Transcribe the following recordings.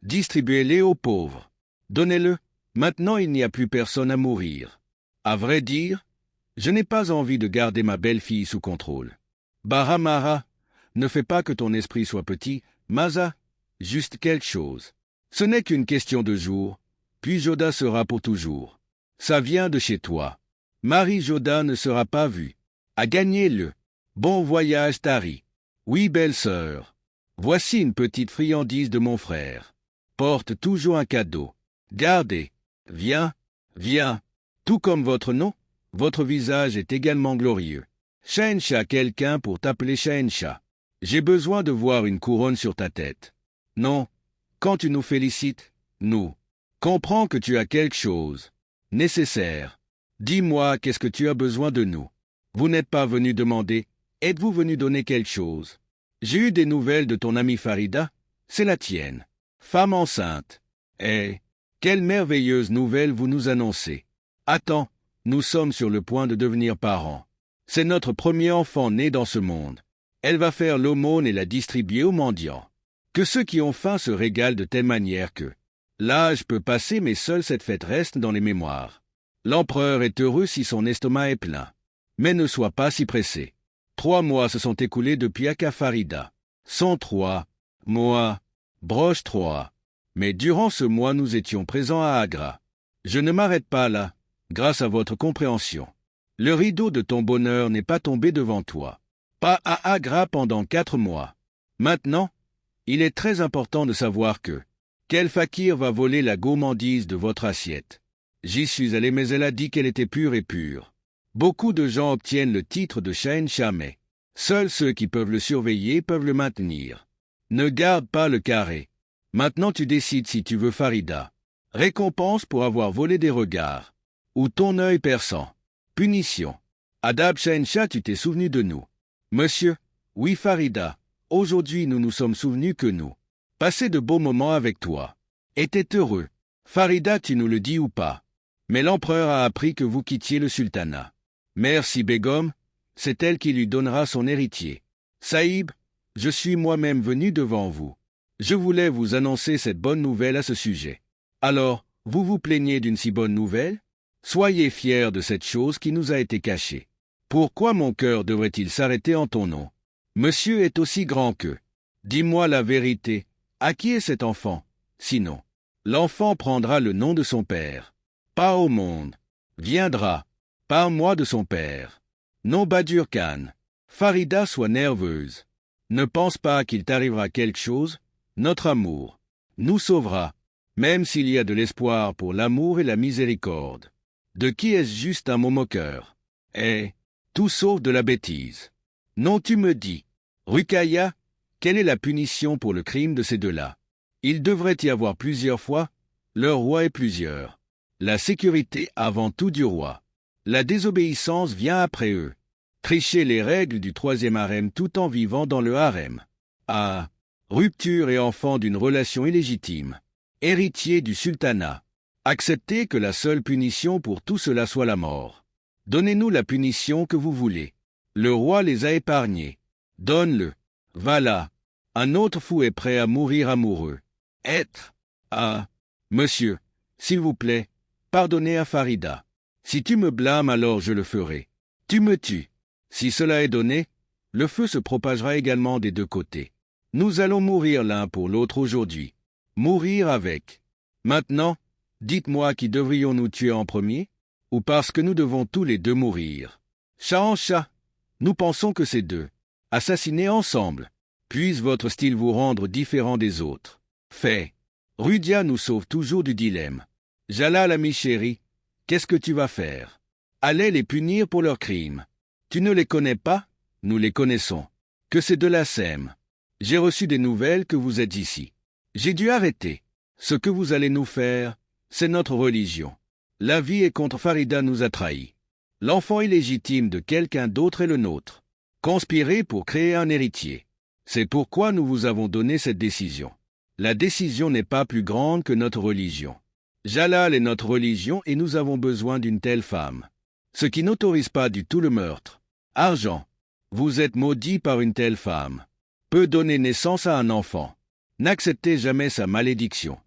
Distribuez-les aux pauvres. Donnez-le. Maintenant il n'y a plus personne à mourir. À vrai dire, je n'ai pas envie de garder ma belle-fille sous contrôle. Baramara, ne fais pas que ton esprit soit petit, Maza, juste quelque chose. Ce n'est qu'une question de jours, puis Joda sera pour toujours. Ça vient de chez toi. Marie Joda ne sera pas vue. À gagner-le. Bon voyage, Tari. Oui, belle-sœur. Voici une petite friandise de mon frère. Porte toujours un cadeau. Gardez. Viens, viens. Tout comme votre nom, votre visage est également glorieux. Shahencha, quelqu'un pour t'appeler Shahencha. J'ai besoin de voir une couronne sur ta tête. Non, quand tu nous félicites, nous. Comprends que tu as quelque chose. Nécessaire. Dis-moi qu'est-ce que tu as besoin de nous. Vous n'êtes pas venu demander, êtes-vous venu donner quelque chose? J'ai eu des nouvelles de ton amie Farida, c'est la tienne. Femme enceinte. Eh, quelle merveilleuse nouvelle vous nous annoncez. Attends, nous sommes sur le point de devenir parents. C'est notre premier enfant né dans ce monde. Elle va faire l'aumône et la distribuer aux mendiants. Que ceux qui ont faim se régalent de telle manière que l'âge peut passer mais seule cette fête reste dans les mémoires. L'empereur est heureux si son estomac est plein. Mais ne sois pas si pressé. 3 mois se sont écoulés depuis Akafarida. 103 mois, broche 3. Mais durant ce mois nous étions présents à Agra. Je ne m'arrête pas là, grâce à votre compréhension. Le rideau de ton bonheur n'est pas tombé devant toi. Pas à Agra pendant 4 mois. Maintenant, il est très important de savoir que quel fakir va voler la gourmandise de votre assiette. J'y suis allé mais elle a dit qu'elle était pure et pure. Beaucoup de gens obtiennent le titre de Shahencha mais seuls ceux qui peuvent le surveiller peuvent le maintenir. Ne garde pas le carré. Maintenant tu décides si tu veux Farida. Récompense pour avoir volé des regards. Ou ton œil perçant. Punition. Adab Shahencha, tu t'es souvenu de nous. Monsieur, oui Farida, aujourd'hui nous nous sommes souvenus que nous. Passer de beaux moments avec toi. Était heureux. Farida, tu nous le dis ou pas? Mais l'empereur a appris que vous quittiez le sultanat. Merci Begum, c'est elle qui lui donnera son héritier. Saïb, je suis moi-même venu devant vous. Je voulais vous annoncer cette bonne nouvelle à ce sujet. Alors, vous vous plaignez d'une si bonne nouvelle? Soyez fiers de cette chose qui nous a été cachée. Pourquoi mon cœur devrait-il s'arrêter en ton nom? Monsieur est aussi grand qu'eux. Dis-moi la vérité. À qui est cet enfant? Sinon, l'enfant prendra le nom de son père. Pas au monde. Viendra. Parle-moi de son père. Non Badur Khan. Farida, sois nerveuse. Ne pense pas qu'il t'arrivera quelque chose. Notre amour nous sauvera, même s'il y a de l'espoir pour l'amour et la miséricorde. De qui est-ce juste un mot moqueur? Eh, tout sauf de la bêtise. Non, tu me dis. Ruqayya, quelle est la punition pour le crime de ces deux-là? Il devrait y avoir plusieurs fois, leur roi est plusieurs. La sécurité avant tout du roi. La désobéissance vient après eux. Tricher les règles du 3e harem tout en vivant dans le harem. Ah, rupture et enfant d'une relation illégitime. Héritier du sultanat. Acceptez que la seule punition pour tout cela soit la mort. Donnez-nous la punition que vous voulez. Le roi les a épargnés. Donne-le. Voilà. Un autre fou est prêt à mourir amoureux. Être. Ah. Monsieur, s'il vous plaît, pardonnez à Farida. Si tu me blâmes, alors je le ferai. Tu me tues. Si cela est donné, le feu se propagera également des deux côtés. Nous allons mourir l'un pour l'autre aujourd'hui. Mourir avec. Maintenant, dites-moi qui devrions-nous tuer en premier? Ou parce que nous devons tous les deux mourir? Shahencha, nous pensons que c'est deux. Assassinés ensemble. Puisse votre style vous rendre différent des autres. Fait. Rudia nous sauve toujours du dilemme. Jalal, ami chéri, qu'est-ce que tu vas faire? Allez les punir pour leurs crimes. Tu ne les connais pas? Nous les connaissons. Que ces deux-là s'aiment. J'ai reçu des nouvelles que vous êtes ici. J'ai dû arrêter. Ce que vous allez nous faire, c'est notre religion. La vie est contre Farida nous a trahis. L'enfant illégitime de quelqu'un d'autre est le nôtre. Conspirer pour créer un héritier. C'est pourquoi nous vous avons donné cette décision. La décision n'est pas plus grande que notre religion. Jalal est notre religion et nous avons besoin d'une telle femme. Ce qui n'autorise pas du tout le meurtre. Argent. Vous êtes maudit par une telle femme. Peut donner naissance à un enfant. N'acceptez jamais sa malédiction.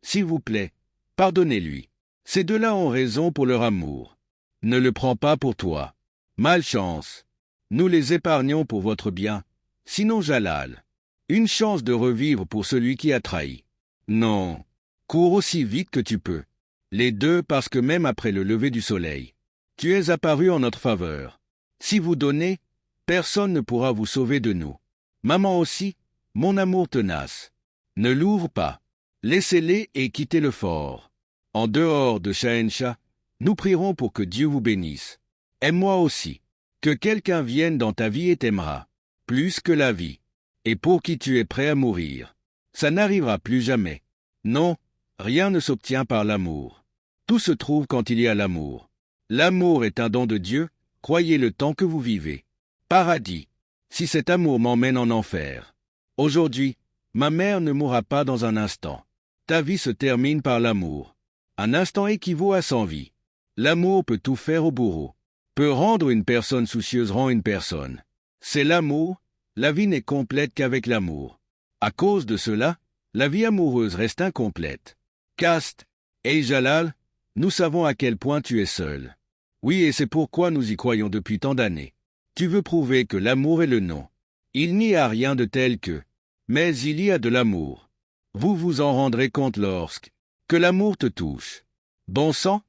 S'il vous plaît, pardonnez-lui. Ces deux-là ont raison pour leur amour. Ne le prends pas pour toi. Malchance. Nous les épargnons pour votre bien. Sinon Jalal. Une chance de revivre pour celui qui a trahi. Non. Cours aussi vite que tu peux. Les deux parce que même après le lever du soleil, tu es apparu en notre faveur. Si vous donnez, personne ne pourra vous sauver de nous. Maman aussi, mon amour tenace. Ne l'ouvre pas. Laissez-les et quittez le fort. En dehors de Shahenshah, nous prierons pour que Dieu vous bénisse. Aime-moi aussi. Que quelqu'un vienne dans ta vie et t'aimera. Plus que la vie. Et pour qui tu es prêt à mourir. Ça n'arrivera plus jamais. Non, rien ne s'obtient par l'amour. Tout se trouve quand il y a l'amour. L'amour est un don de Dieu, croyez le temps que vous vivez. Paradis. Si cet amour m'emmène en enfer. Aujourd'hui, ma mère ne mourra pas dans un instant. Ta vie se termine par l'amour. Un instant équivaut à 100 vies. L'amour peut tout faire au bourreau. Peut rendre une personne soucieuse rend une personne. C'est l'amour, la vie n'est complète qu'avec l'amour. À cause de cela, la vie amoureuse reste incomplète. Caste, et Jalal, nous savons à quel point tu es seul. Oui, et c'est pourquoi nous y croyons depuis tant d'années. Tu veux prouver que l'amour est le nom. Il n'y a rien de tel que. Mais il y a de l'amour. Vous vous en rendrez compte lorsque que l'amour te touche. Bon sang,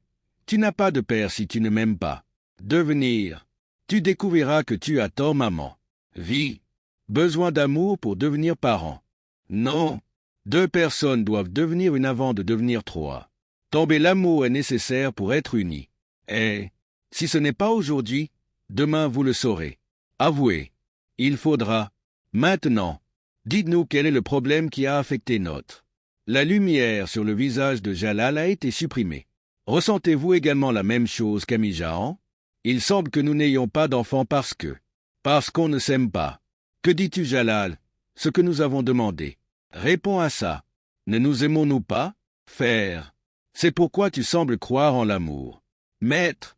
tu n'as pas de père si tu ne m'aimes pas. Devenir. Tu découvriras que tu as tort, maman. Vie. Besoin d'amour pour devenir parent. Non. 2 personnes doivent devenir une avant de devenir 3. Tomber l'amour est nécessaire pour être unis. Et, si ce n'est pas aujourd'hui, demain vous le saurez. Avouez. Il faudra. Maintenant. Dites-nous quel est le problème qui a affecté notre. La lumière sur le visage de Jalal a été supprimée. Ressentez-vous également la même chose qu'Ami Jahan? Il semble que nous n'ayons pas d'enfants parce qu'on ne s'aime pas. Que dis-tu, Jalal? Ce que nous avons demandé. Réponds à ça. Ne nous aimons-nous pas? Faire. C'est pourquoi tu sembles croire en l'amour. Maître.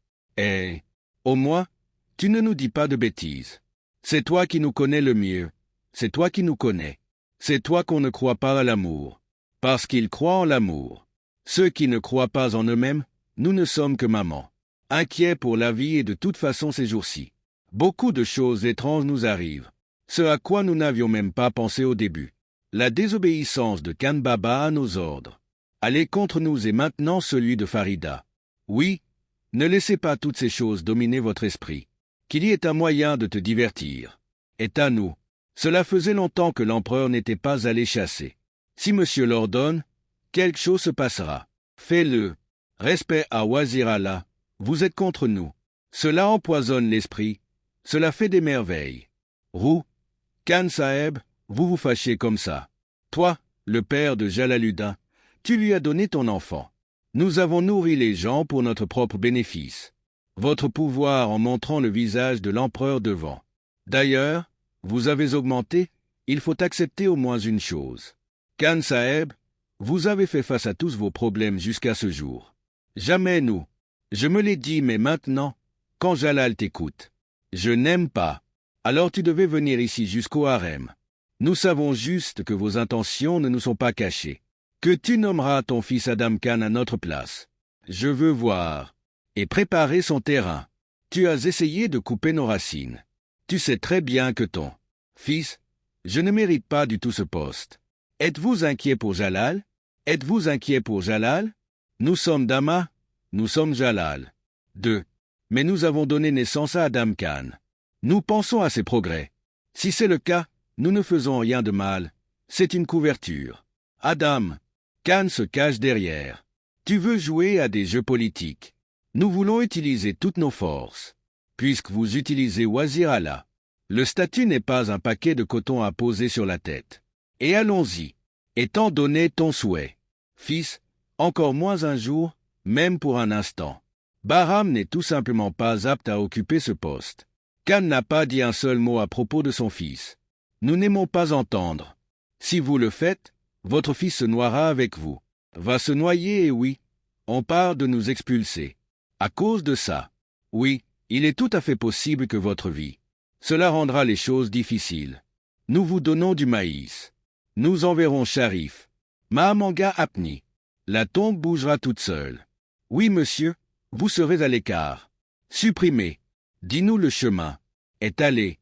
Au moins, tu ne nous dis pas de bêtises. C'est toi qui nous connais le mieux. C'est toi qui nous connais. C'est toi qu'on ne croit pas à l'amour. Parce qu'ils croient en l'amour. Ceux qui ne croient pas en eux-mêmes, nous ne sommes que maman. Inquiets pour la vie et de toute façon ces jours-ci. Beaucoup de choses étranges nous arrivent. Ce à quoi nous n'avions même pas pensé au début. La désobéissance de Khan Baba à nos ordres. Aller contre nous est maintenant celui de Farida. Oui, ne laissez pas toutes ces choses dominer votre esprit. Qu'il y ait un moyen de te divertir. Est à nous. Cela faisait longtemps que l'empereur n'était pas allé chasser. Si monsieur l'ordonne, quelque chose se passera. Fais-le. Respect à Wazir Allah. Vous êtes contre nous. Cela empoisonne l'esprit. Cela fait des merveilles. Roux, Khan Saheb, vous vous fâchez comme ça. Toi, le père de Jalaluddin, tu lui as donné ton enfant. Nous avons nourri les gens pour notre propre bénéfice. Votre pouvoir en montrant le visage de l'empereur devant. D'ailleurs, vous avez augmenté, il faut accepter au moins une chose. Khan Saheb, vous avez fait face à tous vos problèmes jusqu'à ce jour. Jamais nous. Je me l'ai dit, mais maintenant, quand Jalal t'écoute, je n'aime pas. Alors tu devais venir ici jusqu'au harem. Nous savons juste que vos intentions ne nous sont pas cachées. Que tu nommeras ton fils Adam Khan à notre place. Je veux voir. Et préparer son terrain. Tu as essayé de couper nos racines. Tu sais très bien que ton fils, je ne mérite pas du tout ce poste. Êtes-vous inquiet pour Jalal? Êtes-vous inquiet pour Jalal? Nous sommes Dama, nous sommes Jalal. 2. Mais nous avons donné naissance à Adam Khan. Nous pensons à ses progrès. Si c'est le cas, nous ne faisons rien de mal. C'est une couverture. Adam Khan se cache derrière. Tu veux jouer à des jeux politiques. Nous voulons utiliser toutes nos forces. Puisque vous utilisez Wazir Allah. Le statut n'est pas un paquet de coton à poser sur la tête. Et allons-y. Étant donné ton souhait. Fils, encore moins un jour, même pour un instant. Bahram n'est tout simplement pas apte à occuper ce poste. Khan n'a pas dit un seul mot à propos de son fils. Nous n'aimons pas entendre. Si vous le faites, votre fils se noiera avec vous. Va se noyer et oui, on part de nous expulser. À cause de ça. Oui, il est tout à fait possible que votre vie. Cela rendra les choses difficiles. Nous vous donnons du maïs. Nous enverrons Sharif. Mahamanga Apni. La tombe bougera toute seule. Oui, monsieur, vous serez à l'écart. Supprimez. Dis-nous le chemin. Est allé.